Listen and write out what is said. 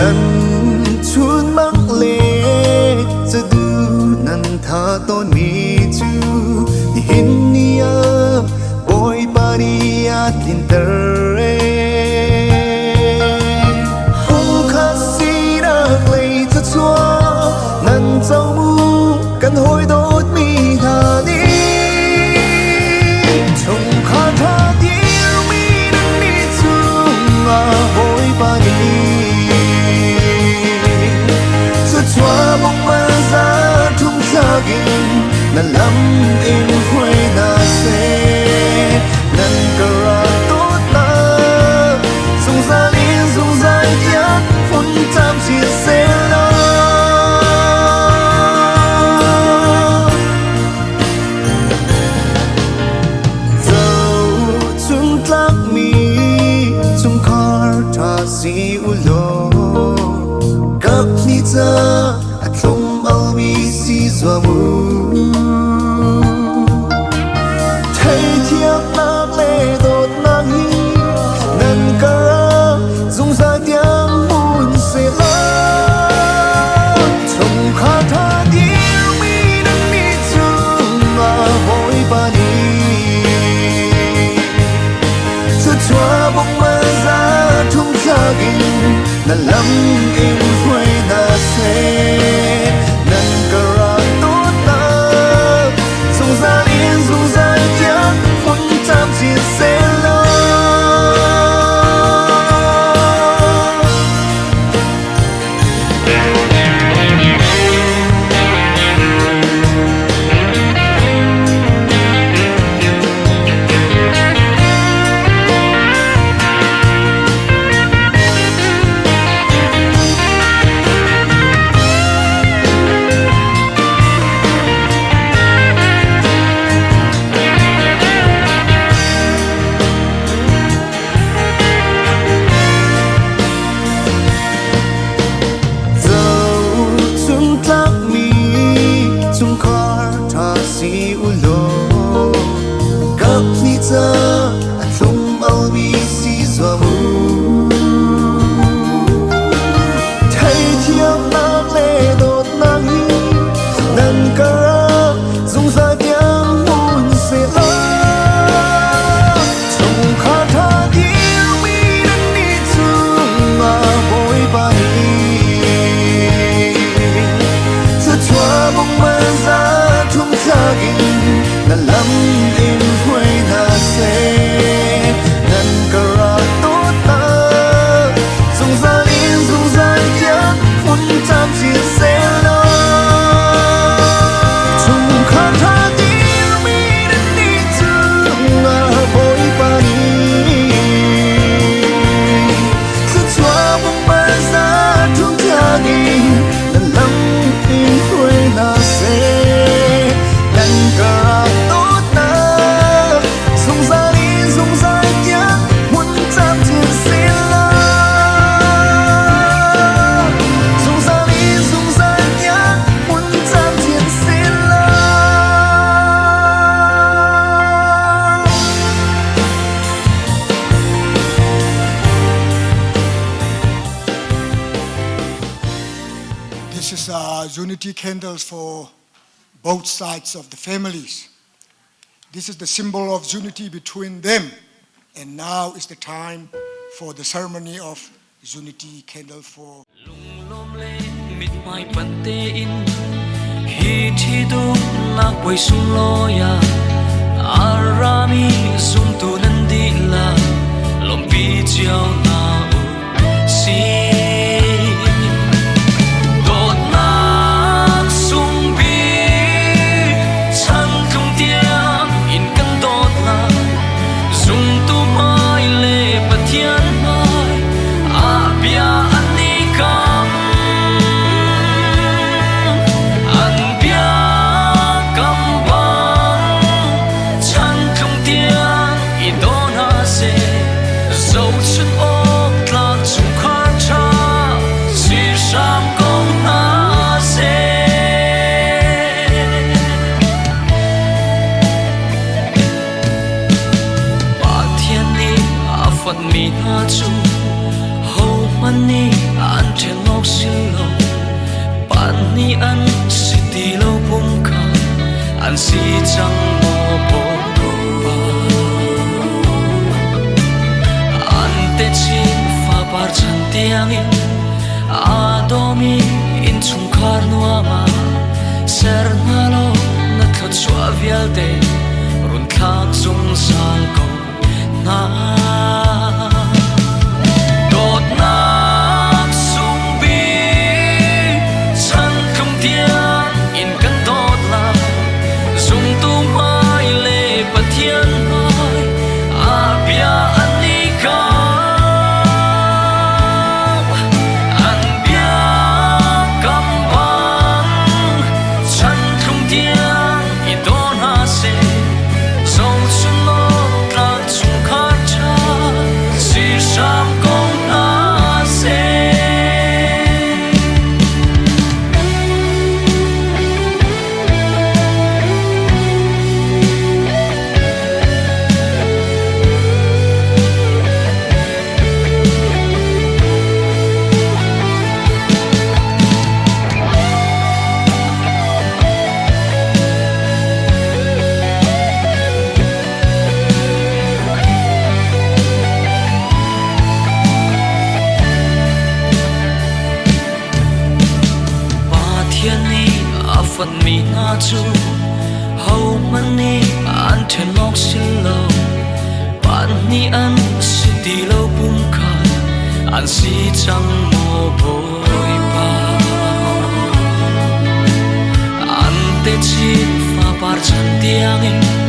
nan chun mang leจะดูนันทาตอนมีจูหินเนียบอยปาริยาตินเตเรหูคัสซีรักเลยจะชัวนันเจ้ามูกันหอยโดดมีทานีชงคาทาเดียวมีนันมีจูมาบอยปาริจะชัวมองมานั้นลำเองหวยนาเซนั้นก็รักตัวตาสงสารเองสงสารยักฝนจำชีเซลาเจ้าจุงกลักมีจุงคาร์ทาซีอุโลกับนี่เธออัดลมเอามีซีสวามูนั้นลำเองหวยนาเซนั้นก็รักตัวตาสงสารเองสงสารยักฝนจำชีเซลาThis is unity candles for both sides of the families. This is the symbol of unity between them. And now is the time for the ceremony of unity candle for. Dâu chân ốc lạc chung khát an si chang mo po pa an te chin fa par chan tiang in adomi in chung khar nuama ser na lo na thot chua vial te run khak zung sal ko na dot na sung bi chan không tiang in kan dot la zung tu mai le pathian mai a bia an ni ka an bia kam bang chan không tiang in don ha se zong chun lo tla chung khar cha si sham kong na se phần mi na chu hầu man ni an then lok sin lo pan ni an si ti lo pum kha an si chang mo boy pa an te chin fa par chan tiang in